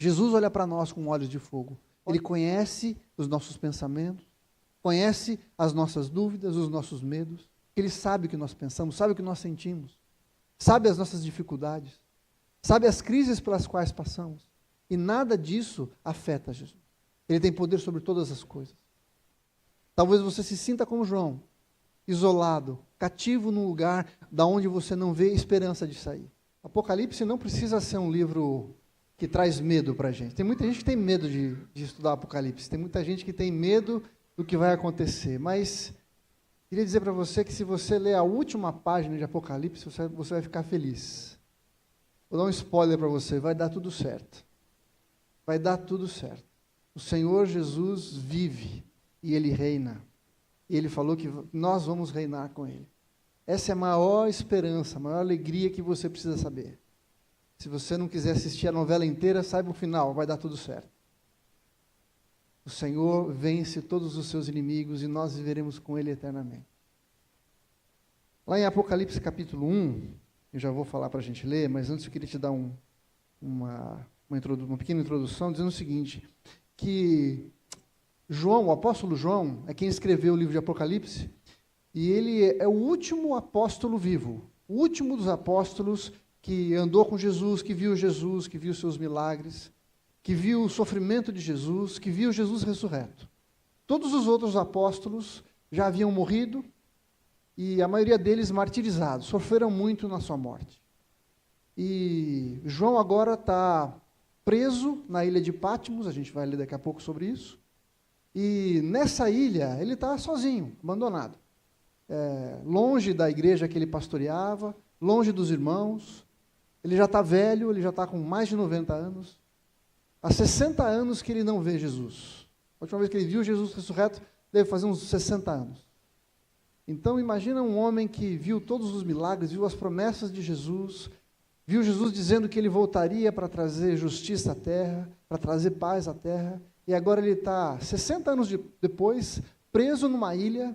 Jesus olha para nós com olhos de fogo. Ele conhece os nossos pensamentos, conhece as nossas dúvidas, os nossos medos. Ele sabe o que nós pensamos, sabe o que nós sentimos, sabe as nossas dificuldades, sabe as crises pelas quais passamos. E nada disso afeta Jesus. Ele tem poder sobre todas as coisas. Talvez você se sinta como João, isolado, cativo num lugar da onde você não vê esperança de sair. Apocalipse não precisa ser um livro que traz medo para a gente. Tem muita gente que tem medo de estudar Apocalipse. Tem muita gente que tem medo do que vai acontecer. Mas queria dizer para você que se você ler a última página de Apocalipse, você vai ficar feliz. Vou dar um spoiler para você, vai dar tudo certo. Vai dar tudo certo. O Senhor Jesus vive e Ele reina. E Ele falou que nós vamos reinar com Ele. Essa é a maior esperança, a maior alegria que você precisa saber. Se você não quiser assistir a novela inteira, saiba o final, vai dar tudo certo. O Senhor vence todos os seus inimigos e nós viveremos com Ele eternamente. Lá em Apocalipse capítulo 1, eu já vou falar para a gente ler, mas antes eu queria te dar uma pequena introdução, dizendo o seguinte, que João, o apóstolo João, é quem escreveu o livro de Apocalipse, e ele é o último apóstolo vivo, o último dos apóstolos que andou com Jesus, que viu seus milagres, que viu o sofrimento de Jesus, que viu Jesus ressurreto. Todos os outros apóstolos já haviam morrido, e a maioria deles martirizados, sofreram muito na sua morte. E João agora está preso na ilha de Patmos, a gente vai ler daqui a pouco sobre isso, e nessa ilha ele está sozinho, abandonado, longe da igreja que ele pastoreava, longe dos irmãos. Ele já está velho, ele já está com mais de 90 anos, há 60 anos que ele não vê Jesus. A última vez que ele viu Jesus ressurreto, deve fazer uns 60 anos. Então imagina um homem que viu todos os milagres, viu as promessas de Jesus, viu Jesus dizendo que ele voltaria para trazer justiça à terra, para trazer paz à terra, e agora ele está, 60 anos depois, preso numa ilha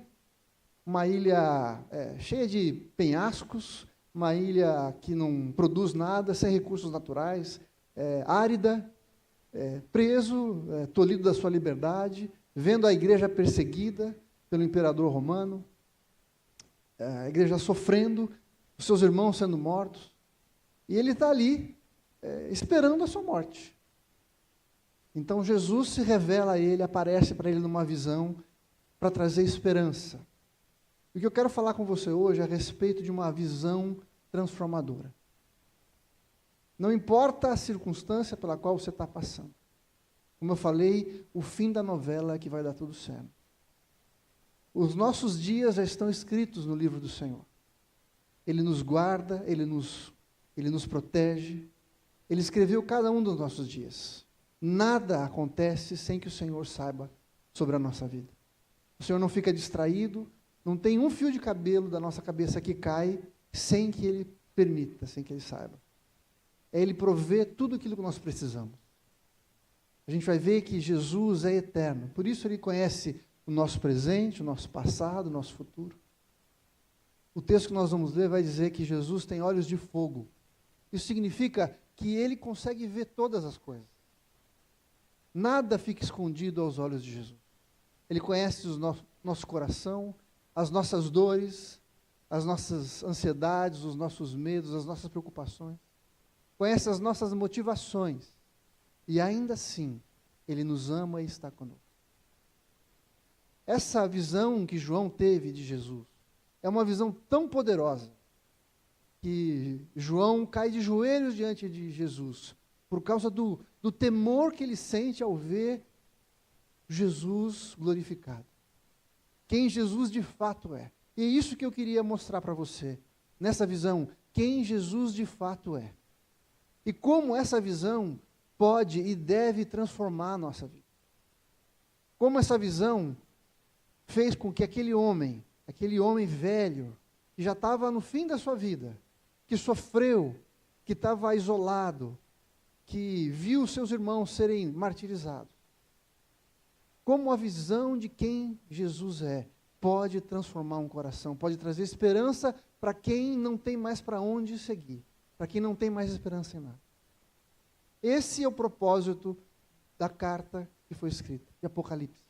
cheia de penhascos, uma ilha que não produz nada, sem recursos naturais, árida, preso, tolhido da sua liberdade, vendo a igreja perseguida pelo imperador romano, a igreja sofrendo, os seus irmãos sendo mortos, e ele está ali, esperando a sua morte. Então Jesus se revela a ele, aparece para ele numa visão, para trazer esperança. O que eu quero falar com você hoje é a respeito de uma visão transformadora. Não importa a circunstância pela qual você está passando. Como eu falei, o fim da novela é que vai dar tudo certo. Os nossos dias já estão escritos no livro do Senhor. Ele nos guarda, Ele nos protege. Ele escreveu cada um dos nossos dias. Nada acontece sem que o Senhor saiba sobre a nossa vida. O Senhor não fica distraído, não tem um fio de cabelo da nossa cabeça que cai sem que Ele permita, sem que Ele saiba. Ele provê tudo aquilo que nós precisamos. A gente vai ver que Jesus é eterno, por isso Ele conhece o nosso presente, o nosso passado, o nosso futuro. O texto que nós vamos ler vai dizer que Jesus tem olhos de fogo. Isso significa que Ele consegue ver todas as coisas. Nada fica escondido aos olhos de Jesus. Ele conhece o nosso coração, as nossas dores, as nossas ansiedades, os nossos medos, as nossas preocupações. Conhece as nossas motivações. E ainda assim, Ele nos ama e está conosco. Essa visão que João teve de Jesus é uma visão tão poderosa que João cai de joelhos diante de Jesus por causa do temor que ele sente ao ver Jesus glorificado. Quem Jesus de fato é. E é isso que eu queria mostrar para você, nessa visão, quem Jesus de fato é. E como essa visão pode e deve transformar a nossa vida. Como essa visão fez com que aquele homem velho, que já estava no fim da sua vida, que sofreu, que estava isolado, que viu seus irmãos serem martirizados, como a visão de quem Jesus é, pode transformar um coração, pode trazer esperança para quem não tem mais para onde seguir, para quem não tem mais esperança em nada. Esse é o propósito da carta que foi escrita, de Apocalipse.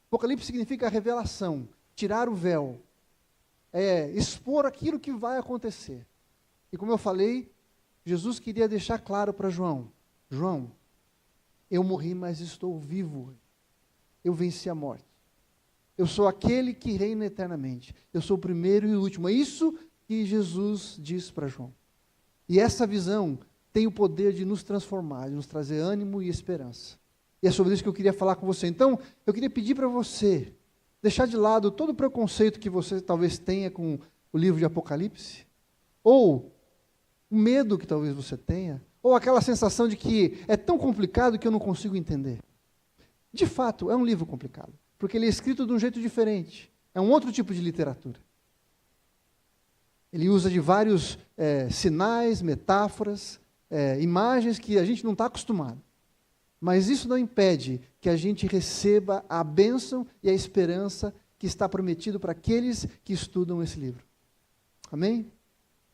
Apocalipse significa a revelação, tirar o véu, expor aquilo que vai acontecer. E como eu falei, Jesus queria deixar claro para João: João, eu morri, mas estou vivo. Eu venci a morte. Eu sou aquele que reina eternamente. Eu sou o primeiro e o último. É isso que Jesus diz para João. E essa visão tem o poder de nos transformar, de nos trazer ânimo e esperança. E é sobre isso que eu queria falar com você. Então, eu queria pedir para você deixar de lado todo o preconceito que você talvez tenha com o livro de Apocalipse, ou o medo que talvez você tenha, ou aquela sensação de que é tão complicado que eu não consigo entender. De fato, é um livro complicado, porque ele é escrito de um jeito diferente. É um outro tipo de literatura. Ele usa de vários sinais, metáforas, imagens que a gente não está acostumado. Mas isso não impede que a gente receba a bênção e a esperança que está prometido para aqueles que estudam esse livro. Amém?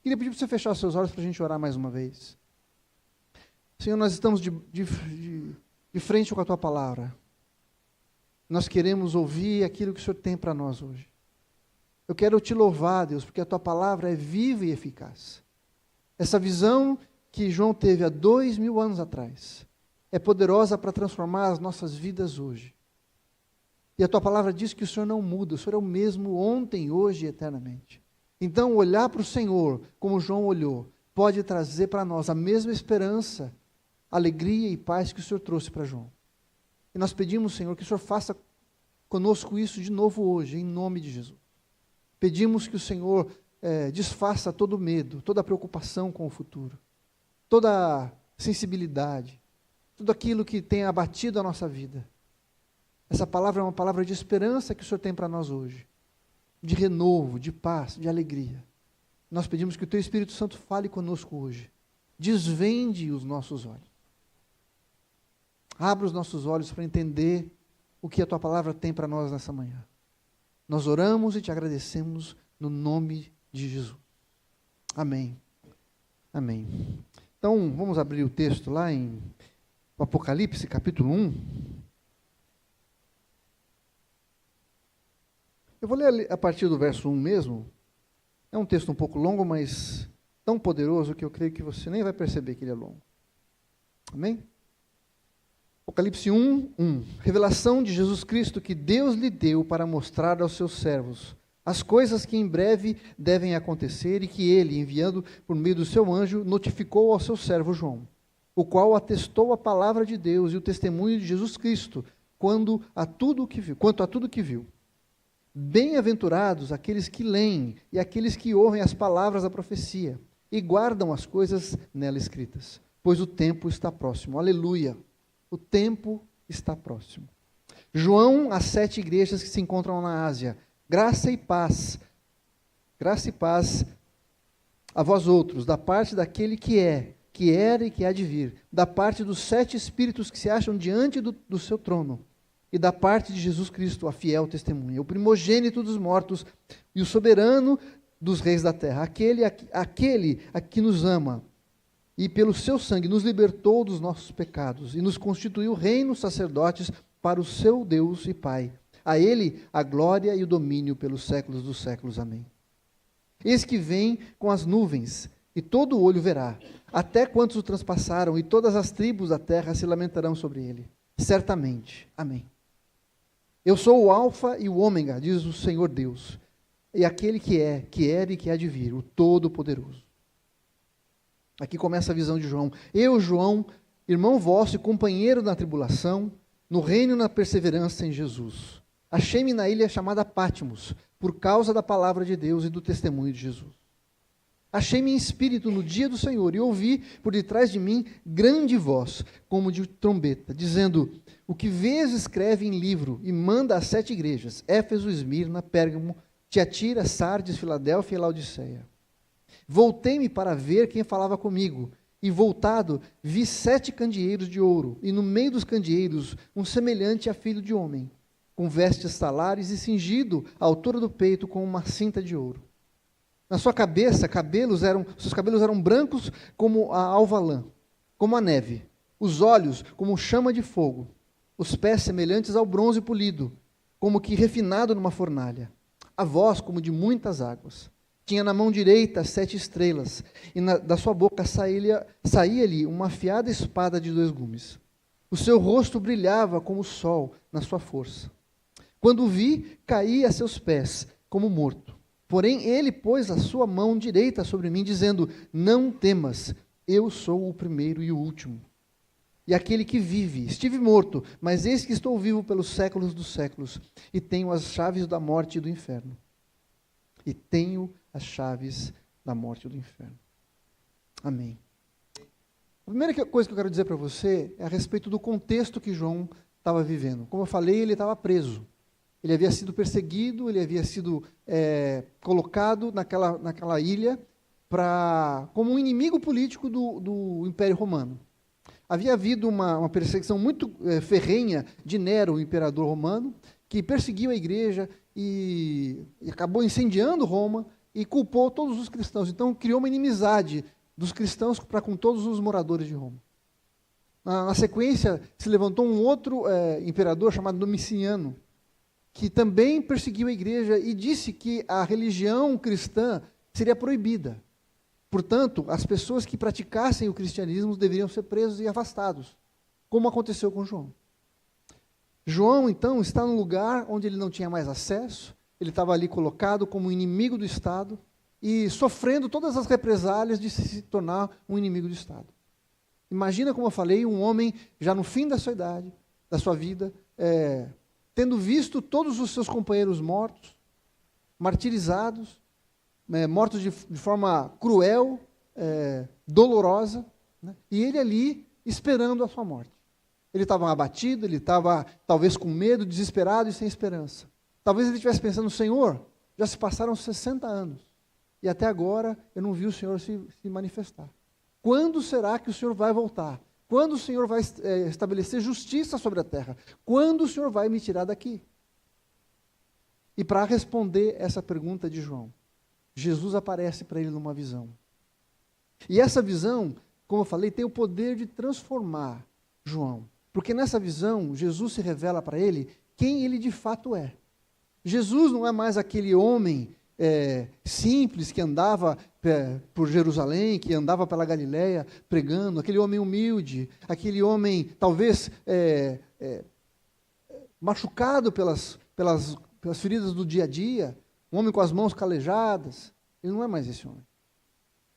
Queria pedir para você fechar os seus olhos para a gente orar mais uma vez. Senhor, nós estamos de frente com a Tua palavra. Nós queremos ouvir aquilo que o Senhor tem para nós hoje. Eu quero Te louvar, Deus, porque a Tua palavra é viva e eficaz. Essa visão que João teve há 2000 anos atrás é poderosa para transformar as nossas vidas hoje. E a Tua palavra diz que o Senhor não muda, o Senhor é o mesmo ontem, hoje e eternamente. Então, olhar para o Senhor, como João olhou, pode trazer para nós a mesma esperança, alegria e paz que o Senhor trouxe para João. E nós pedimos, Senhor, que o Senhor faça conosco isso de novo hoje, em nome de Jesus. Pedimos que o Senhor desfaça todo medo, toda preocupação com o futuro, toda sensibilidade, tudo aquilo que tem abatido a nossa vida. Essa palavra é uma palavra de esperança que o Senhor tem para nós hoje, de renovo, de paz, de alegria. Nós pedimos que o Teu Espírito Santo fale conosco hoje, desvende os nossos olhos. Abra os nossos olhos para entender o que a Tua palavra tem para nós nessa manhã. Nós oramos e Te agradecemos no nome de Jesus. Amém. Amém. Então, vamos abrir o texto lá em Apocalipse, capítulo 1. Eu vou ler a partir do verso 1 mesmo. É um texto um pouco longo, mas tão poderoso que eu creio que você nem vai perceber que ele é longo. Amém? Apocalipse 1:1. Revelação de Jesus Cristo que Deus lhe deu para mostrar aos seus servos as coisas que em breve devem acontecer e que ele, enviando por meio do seu anjo, notificou ao seu servo João, o qual atestou a palavra de Deus e o testemunho de Jesus Cristo, quanto a tudo que viu. Bem-aventurados aqueles que leem e aqueles que ouvem as palavras da profecia e guardam as coisas nela escritas, pois o tempo está próximo. Aleluia! O tempo está próximo. João, às 7 igrejas que se encontram na Ásia, graça e paz a vós outros, da parte daquele que é, que era e que há de vir, da parte dos 7 espíritos que se acham diante do seu trono, e da parte de Jesus Cristo, a fiel testemunha, o primogênito dos mortos e o soberano dos reis da terra, aquele a que nos ama, e pelo seu sangue nos libertou dos nossos pecados, e nos constituiu reinos sacerdotes para o seu Deus e Pai. A ele a glória e o domínio pelos séculos dos séculos. Amém. Eis que vem com as nuvens, e todo olho verá, até quantos o transpassaram, e todas as tribos da terra se lamentarão sobre ele. Certamente. Amém. Eu sou o Alfa e o Ômega, diz o Senhor Deus, e aquele que é, que era e que há de vir, o Todo-Poderoso. Aqui começa a visão de João. Eu, João, irmão vosso e companheiro na tribulação, no reino e na perseverança em Jesus. Achei-me na ilha chamada Patmos, por causa da palavra de Deus e do testemunho de Jesus. Achei-me em espírito no dia do Senhor, e ouvi por detrás de mim grande voz, como de trombeta, dizendo: o que vês escreve em livro, e manda às 7 igrejas, Éfeso, Esmirna, Pérgamo, Tiatira, Sardes, Filadélfia e Laodiceia. Voltei-me para ver quem falava comigo, e voltado, vi 7 candeeiros de ouro, e no meio dos candeeiros, um semelhante a filho de homem, com vestes talares e cingido à altura do peito com uma cinta de ouro. Na sua cabeça, seus cabelos eram brancos como a alva lã, como a neve. os olhos como chama de fogo, os pés semelhantes ao bronze polido, como que refinado numa fornalha, a voz como de muitas águas. Tinha na mão direita 7 estrelas, e da sua boca saía-lhe uma afiada espada de 2 gumes. O seu rosto brilhava como o sol na sua força. Quando o vi, caí a seus pés, como morto. Porém, ele pôs a sua mão direita sobre mim, dizendo: não temas, eu sou o primeiro e o último. E aquele que vive. Estive morto, mas eis que estou vivo pelos séculos dos séculos, e tenho as chaves da morte e do inferno. E tenho as chaves da morte e do inferno. Amém. A primeira coisa que eu quero dizer para você é a respeito do contexto que João estava vivendo. Como eu falei, ele estava preso. Ele havia sido perseguido, ele havia sido colocado naquela ilha como um inimigo político do Império Romano. Havia havido uma perseguição muito ferrenha de Nero, o imperador romano, que perseguiu a igreja e acabou incendiando Roma e culpou todos os cristãos. Então, criou uma inimizade dos cristãos para com todos os moradores de Roma. Na sequência, se levantou um outro imperador chamado Domiciano, que também perseguiu a igreja e disse que a religião cristã seria proibida. Portanto, as pessoas que praticassem o cristianismo deveriam ser presos e afastados, como aconteceu com João. João, então, está num lugar onde ele não tinha mais acesso, ele estava ali colocado como inimigo do Estado e sofrendo todas as represálias de se tornar um inimigo do Estado. Imagina, como eu falei, um homem já no fim da sua idade, da sua vida, tendo visto todos os seus companheiros mortos, martirizados, mortos de forma cruel, dolorosa, né? E ele ali esperando a sua morte. Ele estava abatido, ele estava talvez com medo, desesperado e sem esperança. Talvez ele estivesse pensando: Senhor, já se passaram 60 anos e até agora eu não vi o Senhor se manifestar. Quando será que o Senhor vai voltar? Quando o Senhor vai estabelecer justiça sobre a terra? Quando o Senhor vai me tirar daqui? E para responder essa pergunta de João, Jesus aparece para ele numa visão. E essa visão, como eu falei, tem o poder de transformar João. Porque nessa visão, Jesus se revela para ele quem ele de fato é. Jesus não é mais aquele homem simples que andava por Jerusalém, que andava pela Galileia pregando, aquele homem humilde, aquele homem talvez machucado pelas feridas do dia a dia, um homem com as mãos calejadas. Ele não é mais esse homem.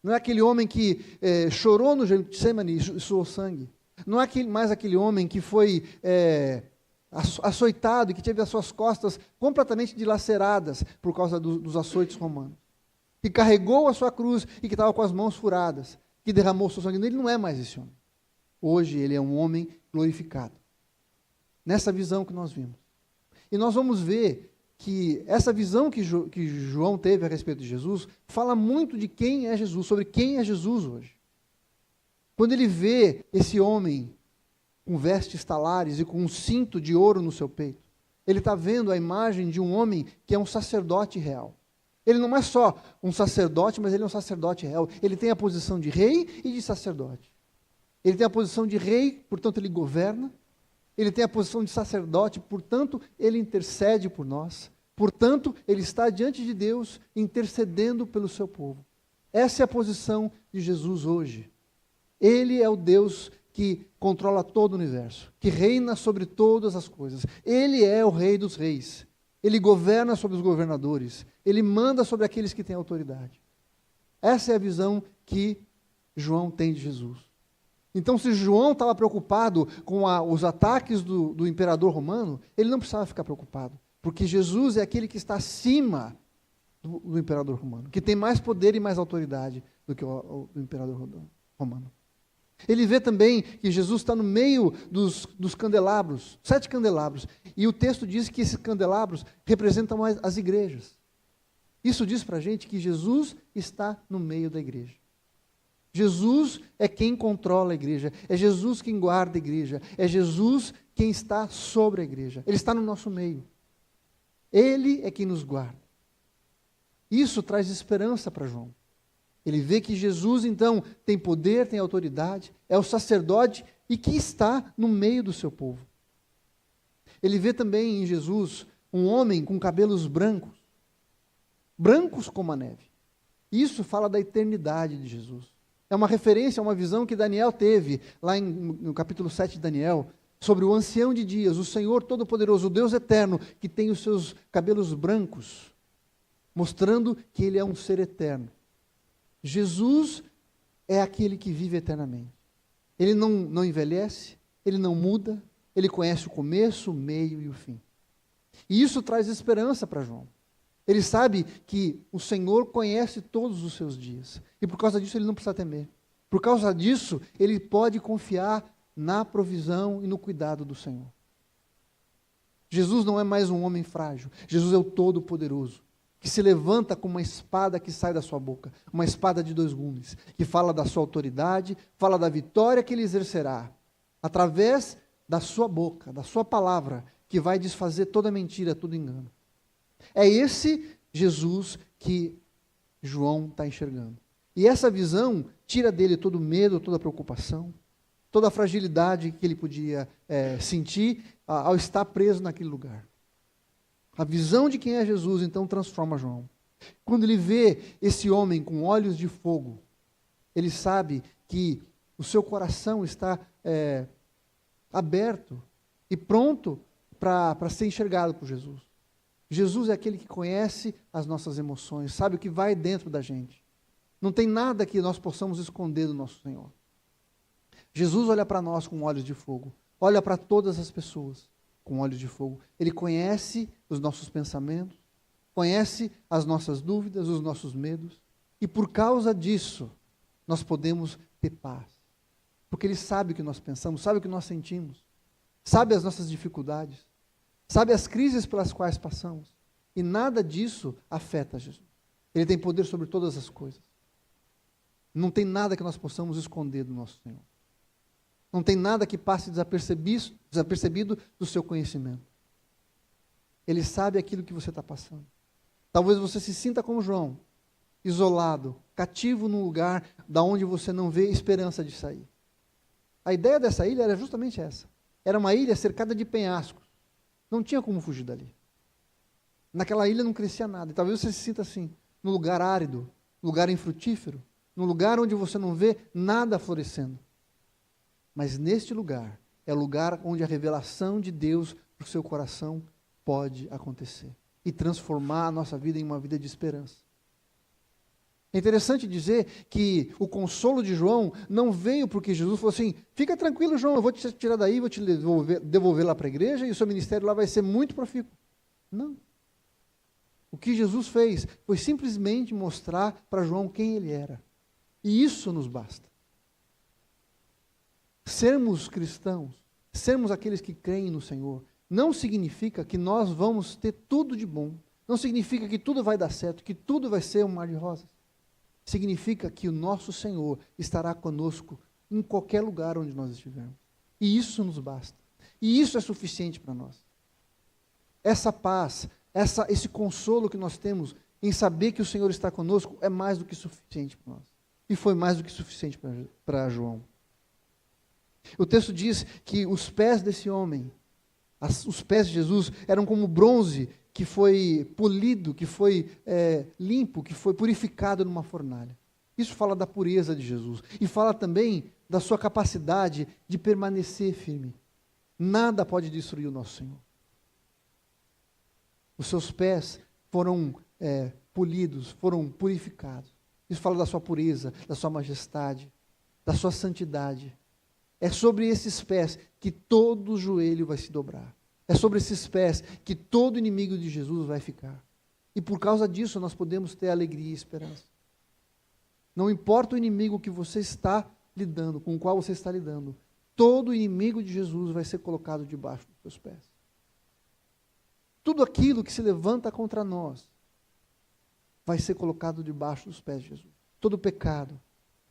Não é aquele homem que chorou no Getsemane e suou sangue. Não é mais aquele homem que foi açoitado e que teve as suas costas completamente dilaceradas por causa dos açoites romanos. Que carregou a sua cruz e que estava com as mãos furadas, que derramou o seu sangue. Ele não é mais esse homem. Hoje ele é um homem glorificado. Nessa visão que nós vimos. E nós vamos ver que essa visão que João teve a respeito de Jesus fala muito de quem é Jesus, sobre quem é Jesus hoje. Quando ele vê esse homem com vestes talares e com um cinto de ouro no seu peito, ele está vendo a imagem de um homem que é um sacerdote real. Ele não é só um sacerdote, mas ele é um sacerdote real. Ele tem a posição de rei e de sacerdote. Ele tem a posição de rei, portanto ele governa. Ele tem a posição de sacerdote, portanto ele intercede por nós. Portanto, ele está diante de Deus intercedendo pelo seu povo. Essa é a posição de Jesus hoje. Ele é o Deus que controla todo o universo, que reina sobre todas as coisas. Ele é o Rei dos Reis. Ele governa sobre os governadores. Ele manda sobre aqueles que têm autoridade. Essa é a visão que João tem de Jesus. Então, se João estava preocupado com os ataques do imperador romano, ele não precisava ficar preocupado, porque Jesus é aquele que está acima do imperador romano, que tem mais poder e mais autoridade do que o imperador romano. Ele vê também que Jesus está no meio dos candelabros, 7 candelabros, e o texto diz que esses candelabros representam as igrejas. Isso diz para a gente que Jesus está no meio da igreja. Jesus é quem controla a igreja, é Jesus quem guarda a igreja, é Jesus quem está sobre a igreja. Ele está no nosso meio. Ele é quem nos guarda. Isso traz esperança para João. Ele vê que Jesus, então, tem poder, tem autoridade, é o sacerdote e que está no meio do seu povo. Ele vê também em Jesus um homem com cabelos brancos, brancos como a neve. Isso fala da eternidade de Jesus. É uma referência a uma visão que Daniel teve, lá no capítulo 7 de Daniel, sobre o ancião de dias, o Senhor Todo-Poderoso, o Deus Eterno, que tem os seus cabelos brancos, mostrando que Ele é um ser eterno. Jesus é aquele que vive eternamente. Ele não envelhece, Ele não muda, Ele conhece o começo, o meio e o fim. E isso traz esperança para João. Ele sabe que o Senhor conhece todos os seus dias. E por causa disso ele não precisa temer. Por causa disso, ele pode confiar na provisão e no cuidado do Senhor. Jesus não é mais um homem frágil. Jesus é o Todo-Poderoso, que se levanta com uma espada que sai da sua boca, uma espada de dois gumes, que fala da sua autoridade, fala da vitória que ele exercerá, através da sua boca, da sua palavra, que vai desfazer toda mentira, todo engano. É esse Jesus que João está enxergando. E essa visão tira dele todo o medo, toda a preocupação, toda a fragilidade que ele podia sentir ao estar preso naquele lugar. A visão de quem é Jesus, então, transforma João. Quando ele vê esse homem com olhos de fogo, ele sabe que o seu coração está aberto e pronto para ser enxergado por Jesus. Jesus é aquele que conhece as nossas emoções, sabe o que vai dentro da gente. Não tem nada que nós possamos esconder do nosso Senhor. Jesus olha para nós com olhos de fogo, olha para todas as pessoas com olhos de fogo. Ele conhece os nossos pensamentos, conhece as nossas dúvidas, os nossos medos, e por causa disso, nós podemos ter paz. Porque Ele sabe o que nós pensamos, sabe o que nós sentimos, sabe as nossas dificuldades, sabe as crises pelas quais passamos, e nada disso afeta Jesus. Ele tem poder sobre todas as coisas. Não tem nada que nós possamos esconder do nosso Senhor. Não tem nada que passe desapercebido do seu conhecimento. Ele sabe aquilo que você está passando. Talvez você se sinta como João, isolado, cativo num lugar da onde você não vê esperança de sair. A ideia dessa ilha era justamente essa. Era uma ilha cercada de penhascos. Não tinha como fugir dali. Naquela ilha não crescia nada. E talvez você se sinta assim, num lugar árido, lugar infrutífero, num lugar onde você não vê nada florescendo. Mas neste lugar, é o lugar onde a revelação de Deus para o seu coração pode acontecer. E transformar a nossa vida em uma vida de esperança. É interessante dizer que o consolo de João não veio porque Jesus falou assim, fica tranquilo João, eu vou te tirar daí, vou te devolver lá para a igreja e o seu ministério lá vai ser muito profícuo. Não. O que Jesus fez foi simplesmente mostrar para João quem ele era. E isso nos basta. Sermos cristãos, sermos aqueles que creem no Senhor, não significa que nós vamos ter tudo de bom. Não significa que tudo vai dar certo, que tudo vai ser um mar de rosas. Significa que o nosso Senhor estará conosco em qualquer lugar onde nós estivermos. E isso nos basta. E isso é suficiente para nós. Essa paz, esse consolo que nós temos em saber que o Senhor está conosco é mais do que suficiente para nós. E foi mais do que suficiente para João. O texto diz que os pés desse homem, os pés de Jesus, eram como bronze que foi polido, que foi limpo, que foi purificado numa fornalha. Isso fala da pureza de Jesus. E fala também da sua capacidade de permanecer firme. Nada pode destruir o nosso Senhor. Os seus pés foram polidos, foram purificados. Isso fala da sua pureza, da sua majestade, da sua santidade. É sobre esses pés que todo joelho vai se dobrar. É sobre esses pés que todo inimigo de Jesus vai ficar. E por causa disso nós podemos ter alegria e esperança. Não importa o inimigo que você está lidando, com o qual você está lidando, todo inimigo de Jesus vai ser colocado debaixo dos seus pés. Tudo aquilo que se levanta contra nós vai ser colocado debaixo dos pés de Jesus. Todo pecado,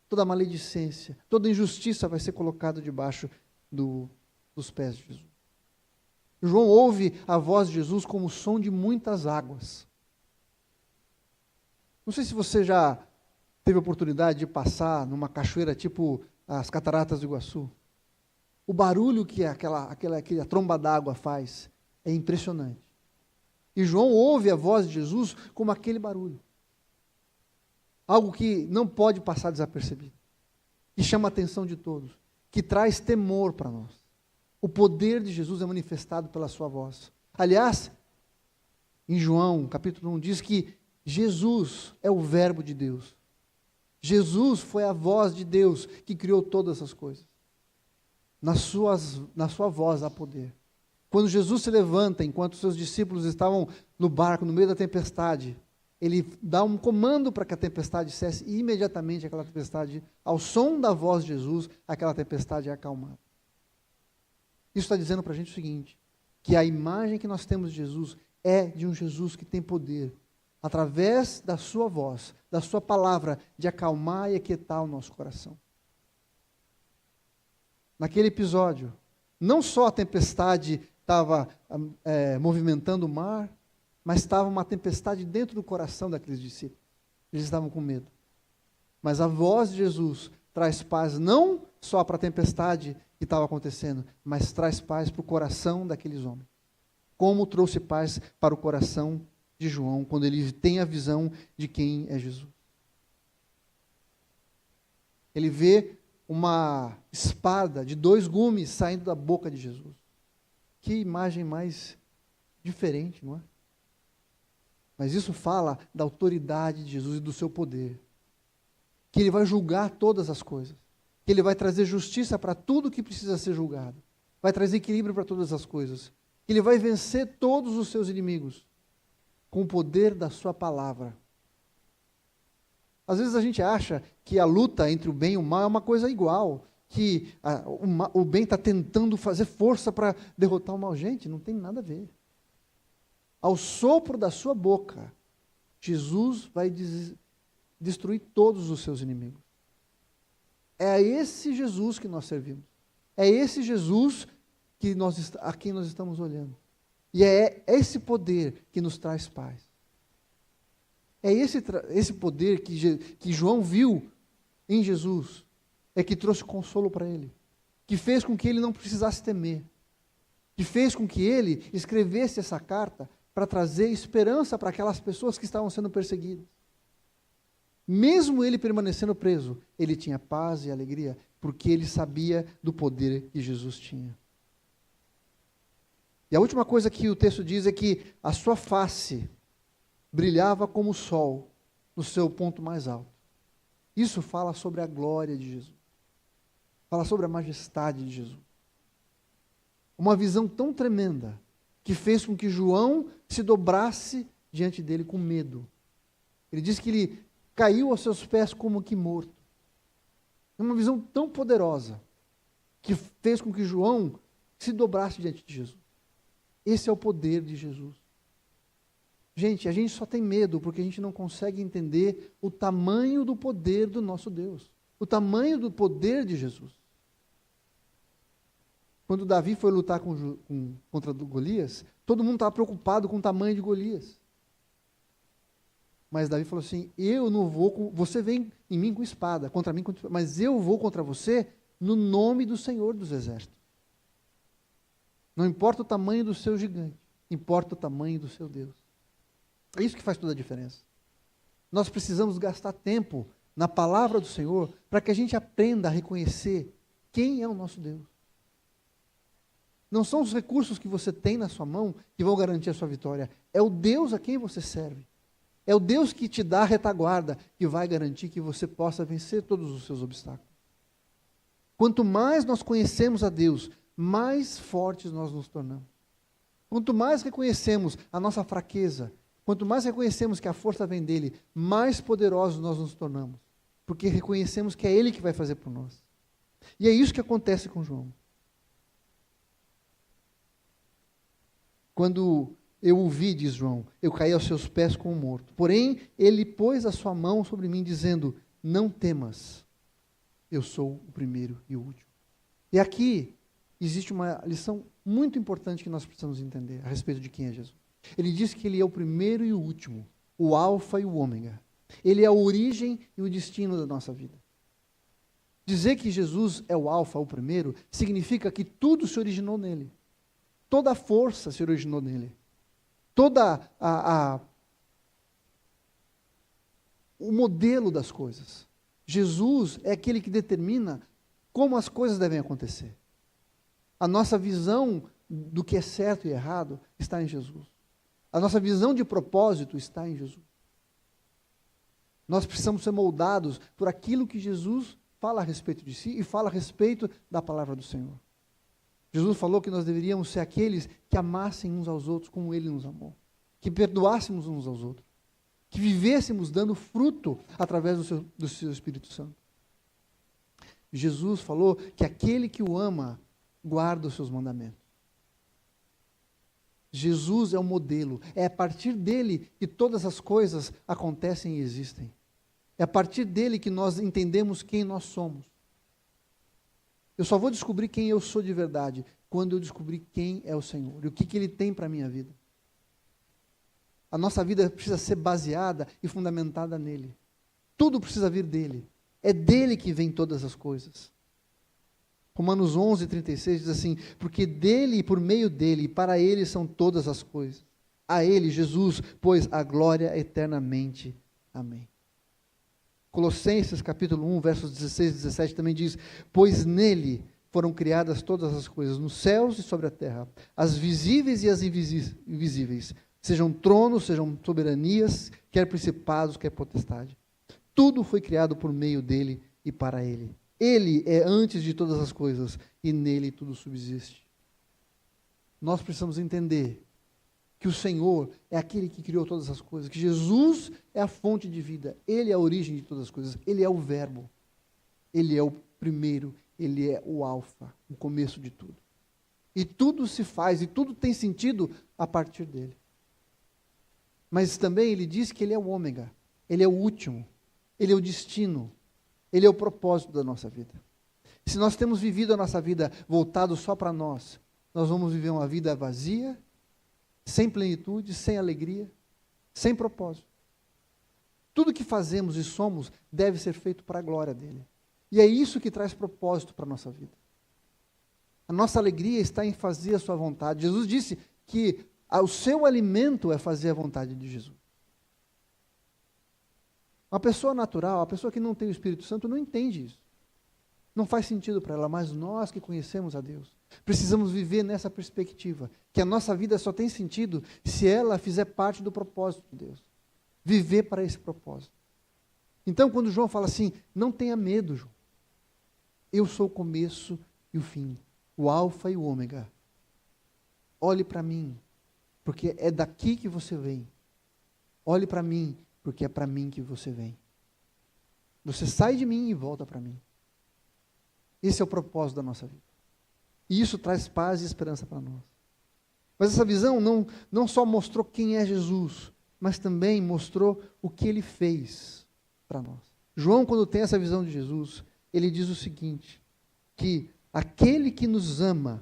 toda maledicência, toda injustiça vai ser colocado debaixo dos pés de Jesus. João ouve a voz de Jesus como o som de muitas águas. Não sei se você já teve a oportunidade de passar numa cachoeira tipo as Cataratas do Iguaçu. O barulho que aquela tromba d'água faz é impressionante. E João ouve a voz de Jesus como aquele barulho. Algo que não pode passar desapercebido. Que chama a atenção de todos. Que traz temor para nós. O poder de Jesus é manifestado pela sua voz. Aliás, em João, capítulo 1, diz que Jesus é o verbo de Deus. Jesus foi a voz de Deus que criou todas essas coisas. Na sua voz há poder. Quando Jesus se levanta, enquanto seus discípulos estavam no barco, no meio da tempestade, ele dá um comando para que a tempestade cesse, e imediatamente aquela tempestade, ao som da voz de Jesus, aquela tempestade é acalmada. Isso está dizendo para a gente o seguinte, que a imagem que nós temos de Jesus é de um Jesus que tem poder, através da sua voz, da sua palavra, de acalmar e aquietar o nosso coração. Naquele episódio, não só a tempestade estava movimentando o mar, mas estava uma tempestade dentro do coração daqueles discípulos. Eles estavam com medo. Mas a voz de Jesus traz paz não só para a tempestade que estava acontecendo, mas traz paz para o coração daqueles homens. Como trouxe paz para o coração de João, quando ele tem a visão de quem é Jesus. Ele vê uma espada de 2 gumes saindo da boca de Jesus. Que imagem mais diferente, não é? Mas isso fala da autoridade de Jesus e do seu poder. Que ele vai julgar todas as coisas. Que ele vai trazer justiça para tudo que precisa ser julgado. Vai trazer equilíbrio para todas as coisas. Que ele vai vencer todos os seus inimigos com o poder da sua palavra. Às vezes a gente acha que a luta entre o bem e o mal é uma coisa igual, que o bem está tentando fazer força para derrotar o mal. Gente, não tem nada a ver. Ao sopro da sua boca, Jesus vai destruir todos os seus inimigos. É a esse Jesus que nós servimos. É esse Jesus a quem nós estamos olhando. E é esse poder que nos traz paz. É esse poder que João viu em Jesus, é que trouxe consolo para ele, que fez com que ele não precisasse temer, que fez com que ele escrevesse essa carta para trazer esperança para aquelas pessoas que estavam sendo perseguidas. Mesmo ele permanecendo preso, ele tinha paz e alegria, porque ele sabia do poder que Jesus tinha. E a última coisa que o texto diz é que a sua face brilhava como o sol no seu ponto mais alto. Isso fala sobre a glória de Jesus. Fala sobre a majestade de Jesus. Uma visão tão tremenda que fez com que João se dobrasse diante dele com medo. Ele diz que ele caiu aos seus pés como que morto. Uma visão tão poderosa que fez com que João se dobrasse diante de Jesus. Esse é o poder de Jesus. Gente, a gente só tem medo porque a gente não consegue entender o tamanho do poder do nosso Deus. O tamanho do poder de Jesus. Quando Davi foi lutar contra Golias, todo mundo estava preocupado com o tamanho de Golias. Mas Davi falou assim, eu não vou, você vem em mim com espada, contra mim, mas eu vou contra você no nome do Senhor dos Exércitos. Não importa o tamanho do seu gigante, importa o tamanho do seu Deus. É isso que faz toda a diferença. Nós precisamos gastar tempo na palavra do Senhor para que a gente aprenda a reconhecer quem é o nosso Deus. Não são os recursos que você tem na sua mão que vão garantir a sua vitória. É o Deus a quem você serve. É o Deus que te dá a retaguarda que vai garantir que você possa vencer todos os seus obstáculos. Quanto mais nós conhecemos a Deus, mais fortes nós nos tornamos. Quanto mais reconhecemos a nossa fraqueza, quanto mais reconhecemos que a força vem dele, mais poderosos nós nos tornamos. Porque reconhecemos que é ele que vai fazer por nós. E é isso que acontece com João. Quando eu o vi, diz João, eu caí aos seus pés como morto. Porém, ele pôs a sua mão sobre mim, dizendo, não temas, eu sou o primeiro e o último. E aqui existe uma lição muito importante que nós precisamos entender a respeito de quem é Jesus. Ele diz que ele é o primeiro e o último, o alfa e o ômega. Ele é a origem e o destino da nossa vida. Dizer que Jesus é o alfa, o primeiro, significa que tudo se originou nele. Toda a força se originou nele. Toda o modelo das coisas. Jesus é aquele que determina como as coisas devem acontecer. A nossa visão do que é certo e errado está em Jesus. A nossa visão de propósito está em Jesus. Nós precisamos ser moldados por aquilo que Jesus fala a respeito de si e fala a respeito da palavra do Senhor. Jesus falou que nós deveríamos ser aqueles que amassem uns aos outros como Ele nos amou. Que perdoássemos uns aos outros. Que vivêssemos dando fruto através do seu Espírito Santo. Jesus falou que aquele que o ama guarda os seus mandamentos. Jesus é o modelo. É a partir dele que todas as coisas acontecem e existem. É a partir dele que nós entendemos quem nós somos. Eu só vou descobrir quem eu sou de verdade quando eu descobrir quem é o Senhor e o que Ele tem para a minha vida. A nossa vida precisa ser baseada e fundamentada nele. Tudo precisa vir dele. É dele que vem todas as coisas. Romanos 11:36 diz assim: porque dele e por meio dele e para ele são todas as coisas. A ele, Jesus, pois a glória eternamente. Amém. Colossenses capítulo 1, versos 16 e 17 também diz: pois nele foram criadas todas as coisas, nos céus e sobre a terra, as visíveis e as invisíveis, sejam tronos, sejam soberanias, quer principados, quer potestade. Tudo foi criado por meio dele e para ele. Ele é antes de todas as coisas e nele tudo subsiste. Nós precisamos entender que o Senhor é aquele que criou todas as coisas, que Jesus é a fonte de vida, Ele é a origem de todas as coisas, Ele é o verbo, Ele é o primeiro, Ele é o alfa, o começo de tudo. E tudo se faz, e tudo tem sentido a partir dele. Mas também Ele diz que Ele é o ômega, Ele é o último, Ele é o destino, Ele é o propósito da nossa vida. Se nós temos vivido a nossa vida voltado só para nós, nós vamos viver uma vida vazia, sem plenitude, sem alegria, sem propósito. Tudo que fazemos e somos deve ser feito para a glória dele. E é isso que traz propósito para a nossa vida. A nossa alegria está em fazer a sua vontade. Jesus disse que o seu alimento é fazer a vontade de Jesus. Uma pessoa natural, a pessoa que não tem o Espírito Santo, não entende isso. Não faz sentido para ela, mas nós que conhecemos a Deus, precisamos viver nessa perspectiva, que a nossa vida só tem sentido se ela fizer parte do propósito de Deus. Viver para esse propósito. Então, quando João fala assim, não tenha medo, João. Eu sou o começo e o fim, o alfa e o ômega. Olhe para mim, porque é daqui que você vem. Olhe para mim, porque é para mim que você vem. Você sai de mim e volta para mim. Esse é o propósito da nossa vida. E isso traz paz e esperança para nós. Mas essa visão não só mostrou quem é Jesus, mas também mostrou o que ele fez para nós. João, quando tem essa visão de Jesus, ele diz o seguinte, que aquele que nos ama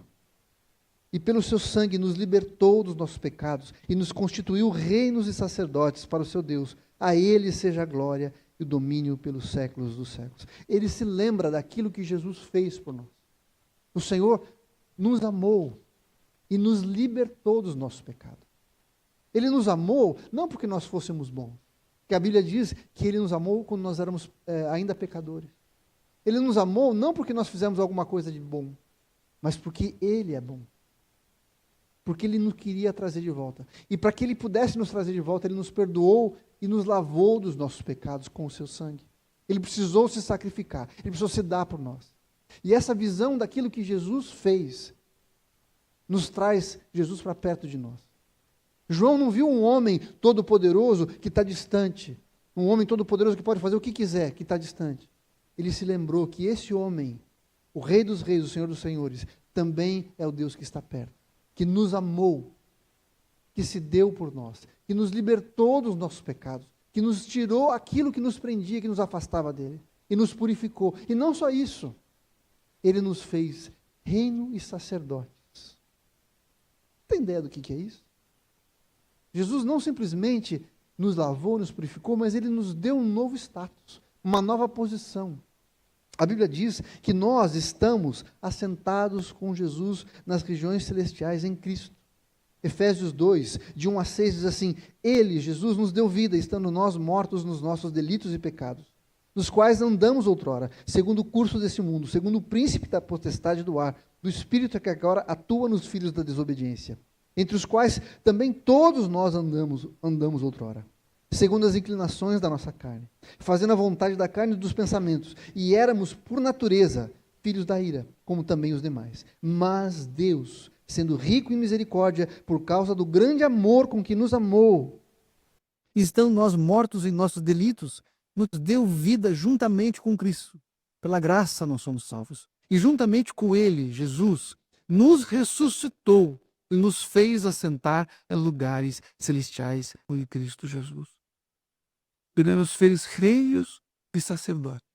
e pelo seu sangue nos libertou dos nossos pecados e nos constituiu reinos e sacerdotes para o seu Deus, a ele seja a glória e o domínio pelos séculos dos séculos. Ele se lembra daquilo que Jesus fez por nós. O Senhor nos amou e nos libertou dos nossos pecados. Ele nos amou não porque nós fôssemos bons, porque a Bíblia diz que Ele nos amou quando nós éramos ainda pecadores. Ele nos amou não porque nós fizemos alguma coisa de bom, mas porque Ele é bom. Porque Ele nos queria trazer de volta. E para que Ele pudesse nos trazer de volta, Ele nos perdoou e nos lavou dos nossos pecados com o seu sangue. Ele precisou se sacrificar, Ele precisou se dar por nós. E essa visão daquilo que Jesus fez, nos traz Jesus para perto de nós. João não viu um homem todo-poderoso que está distante, um homem todo-poderoso que pode fazer o que quiser, que está distante. Ele se lembrou que esse homem, o Rei dos Reis, o Senhor dos Senhores, também é o Deus que está perto, que nos amou, que se deu por nós, que nos libertou dos nossos pecados, que nos tirou aquilo que nos prendia, que nos afastava dele, e nos purificou. E não só isso, Ele nos fez reino e sacerdotes. Tem ideia do que é isso? Jesus não simplesmente nos lavou, nos purificou, mas Ele nos deu um novo status, uma nova posição. A Bíblia diz que nós estamos assentados com Jesus nas regiões celestiais em Cristo. Efésios 2, de 1 a 6, diz assim: Ele, Jesus, nos deu vida, estando nós mortos nos nossos delitos e pecados, nos quais andamos outrora, segundo o curso desse mundo, segundo o príncipe da potestade do ar, do espírito que agora atua nos filhos da desobediência, entre os quais também todos nós andamos outrora, segundo as inclinações da nossa carne, fazendo a vontade da carne e dos pensamentos, e éramos, por natureza, filhos da ira, como também os demais. Mas Deus, sendo rico em misericórdia, por causa do grande amor com que nos amou, estando nós mortos em nossos delitos, nos deu vida juntamente com Cristo. Pela graça nós somos salvos. E juntamente com Ele, Jesus, nos ressuscitou e nos fez assentar em lugares celestiais com Cristo Jesus. Ele nos fez reis e sacerdotes.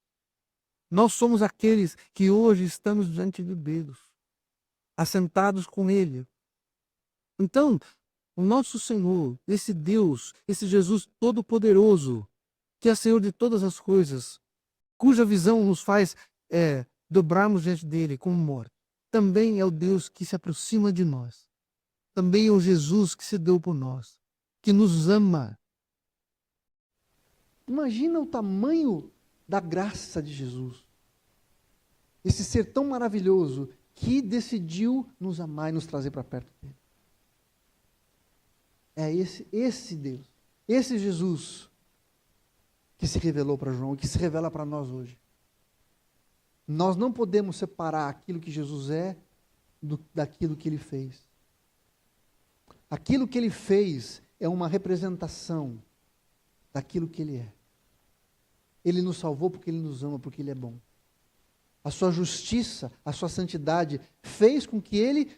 Nós somos aqueles que hoje estamos diante de Deus, assentados com Ele. Então, o nosso Senhor, esse Deus, esse Jesus Todo-Poderoso, que é Senhor de todas as coisas, cuja visão nos faz dobrarmos diante dele como morto, também é o Deus que se aproxima de nós. Também é o Jesus que se deu por nós, que nos ama. Imagina o tamanho da graça de Jesus. Esse ser tão maravilhoso que decidiu nos amar e nos trazer para perto dele. É esse Deus, esse Jesus que se revelou para João e que se revela para nós hoje. Nós não podemos separar aquilo que Jesus é daquilo que ele fez. Aquilo que ele fez é uma representação daquilo que ele é. Ele nos salvou porque ele nos ama, porque ele é bom. A sua justiça, a sua santidade fez com que ele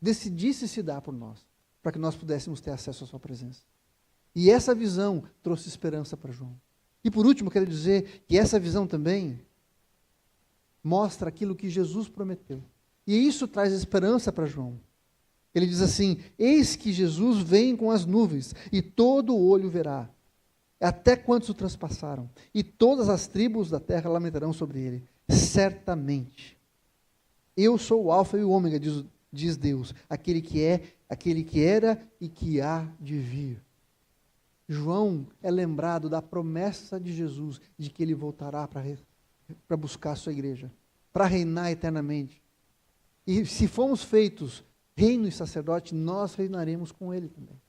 decidisse se dar por nós, para que nós pudéssemos ter acesso à sua presença. E essa visão trouxe esperança para João. E por último, quero dizer que essa visão também mostra aquilo que Jesus prometeu. E isso traz esperança para João. Ele diz assim: eis que Jesus vem com as nuvens, e todo olho verá, até quantos o transpassaram, e todas as tribos da terra lamentarão sobre ele. Certamente, eu sou o Alfa e o Ômega, diz Deus, aquele que é, aquele que era e que há de vir. João é lembrado da promessa de Jesus, de que ele voltará para buscar a sua igreja, para reinar eternamente. E se fomos feitos reino e sacerdote, nós reinaremos com ele também.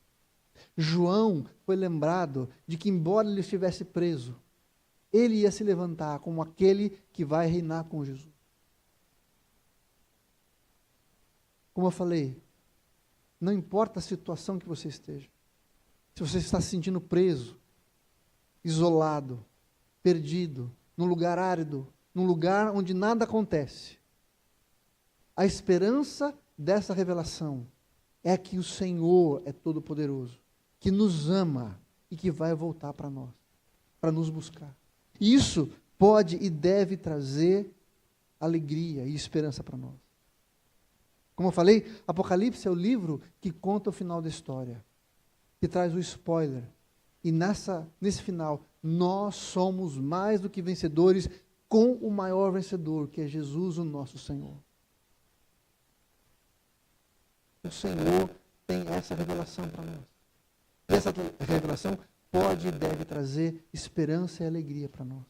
João foi lembrado de que, embora ele estivesse preso, ele ia se levantar como aquele que vai reinar com Jesus. Como eu falei, não importa a situação que você esteja, se você está se sentindo preso, isolado, perdido, num lugar árido, num lugar onde nada acontece, a esperança dessa revelação é que o Senhor é todo-poderoso, que nos ama e que vai voltar para nós, para nos buscar. Isso pode e deve trazer alegria e esperança para nós. Como eu falei, Apocalipse é o livro que conta o final da história, que traz o spoiler. E nesse final, nós somos mais do que vencedores com o maior vencedor, que é Jesus, o nosso Senhor. O Senhor tem essa revelação para nós. Essa revelação pode e deve trazer esperança e alegria para nós.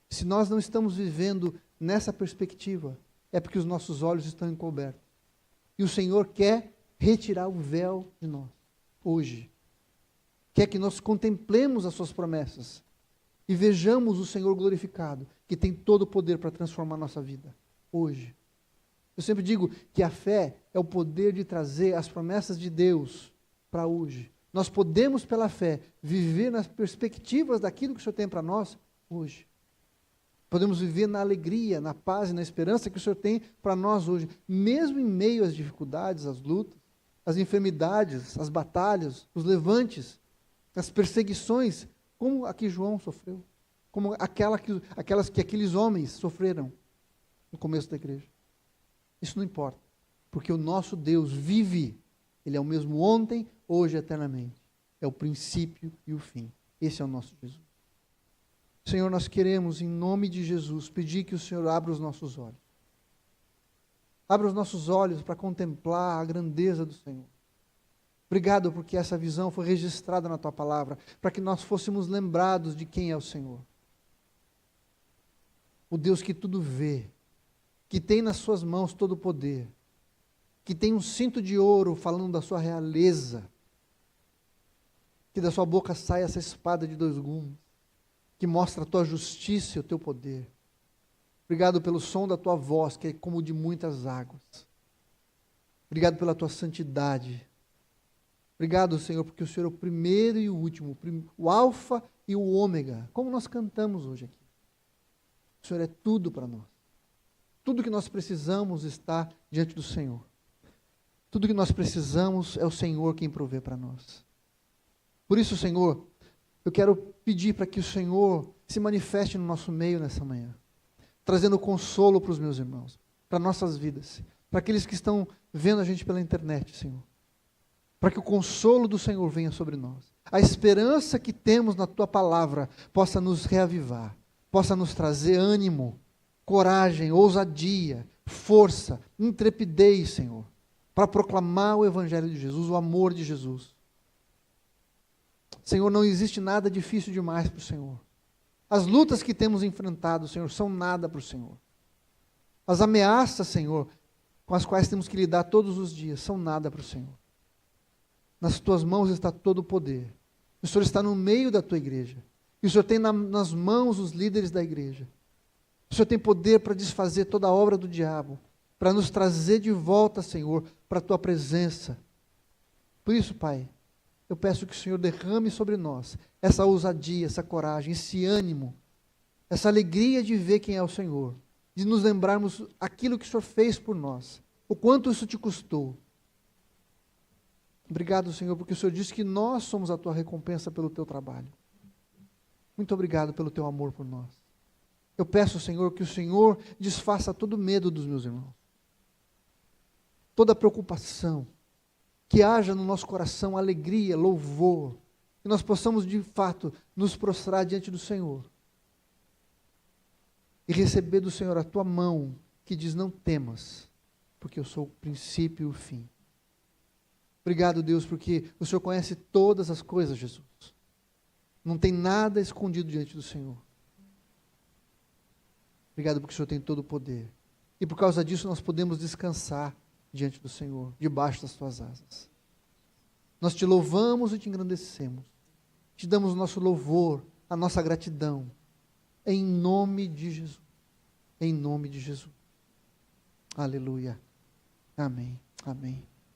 Se nós não estamos vivendo nessa perspectiva, é porque os nossos olhos estão encobertos. E o Senhor quer retirar o véu de nós, hoje. Quer que nós contemplemos as suas promessas e vejamos o Senhor glorificado, que tem todo o poder para transformar a nossa vida, hoje. Eu sempre digo que a fé é o poder de trazer as promessas de Deus para hoje. Nós podemos, pela fé, viver nas perspectivas daquilo que o Senhor tem para nós hoje. Podemos viver na alegria, na paz e na esperança que o Senhor tem para nós hoje, mesmo em meio às dificuldades, às lutas, às enfermidades, às batalhas, os levantes, as perseguições, como a que João sofreu, como aquelas que aqueles homens sofreram no começo da igreja. Isso não importa, porque o nosso Deus vive, Ele é o mesmo ontem, hoje e eternamente. É o princípio e o fim. Esse é o nosso Jesus. Senhor, nós queremos, em nome de Jesus, pedir que o Senhor abra os nossos olhos. Abra os nossos olhos para contemplar a grandeza do Senhor. Obrigado porque essa visão foi registrada na Tua palavra, para que nós fôssemos lembrados de quem é o Senhor. O Deus que tudo vê, que tem nas suas mãos todo o poder, que tem um cinto de ouro falando da sua realeza, que da sua boca sai essa espada de 2 gumes, que mostra a Tua justiça e o Teu poder. Obrigado pelo som da Tua voz, que é como o de muitas águas. Obrigado pela Tua santidade. Obrigado, Senhor, porque o Senhor é o primeiro e o último, o alfa e o ômega, como nós cantamos hoje aqui. O Senhor é tudo para nós. Tudo que nós precisamos está diante do Senhor. Tudo que nós precisamos é o Senhor quem provê para nós. Por isso, Senhor, eu quero pedir para que o Senhor se manifeste no nosso meio nessa manhã, trazendo consolo para os meus irmãos, para nossas vidas, para aqueles que estão vendo a gente pela internet, Senhor. Para que o consolo do Senhor venha sobre nós. A esperança que temos na Tua palavra possa nos reavivar, possa nos trazer ânimo, coragem, ousadia, força, intrepidez, Senhor, para proclamar o Evangelho de Jesus, o amor de Jesus. Senhor, não existe nada difícil demais para o Senhor. As lutas que temos enfrentado, Senhor, são nada para o Senhor. As ameaças, Senhor, com as quais temos que lidar todos os dias, são nada para o Senhor. Nas Tuas mãos está todo o poder. O Senhor está no meio da Tua igreja. E o Senhor tem nas mãos os líderes da igreja. O Senhor tem poder para desfazer toda a obra do diabo, para nos trazer de volta, Senhor, para a Tua presença. Por isso, Pai, eu peço que o Senhor derrame sobre nós essa ousadia, essa coragem, esse ânimo, essa alegria de ver quem é o Senhor, de nos lembrarmos aquilo que o Senhor fez por nós, o quanto isso te custou. Obrigado, Senhor, porque o Senhor disse que nós somos a Tua recompensa pelo Teu trabalho. Muito obrigado pelo Teu amor por nós. Eu peço, Senhor, que o Senhor desfaça todo medo dos meus irmãos, toda preocupação, que haja no nosso coração alegria, louvor, que nós possamos de fato nos prostrar diante do Senhor e receber do Senhor a Tua mão que diz: não temas, porque eu sou o princípio e o fim. Obrigado, Deus, porque o Senhor conhece todas as coisas, Jesus. Não tem nada escondido diante do Senhor. Obrigado porque o Senhor tem todo o poder. E por causa disso nós podemos descansar diante do Senhor, debaixo das Tuas asas. Nós Te louvamos e Te engrandecemos. Te damos o nosso louvor, a nossa gratidão. Em nome de Jesus. Em nome de Jesus. Aleluia. Amém. Amém.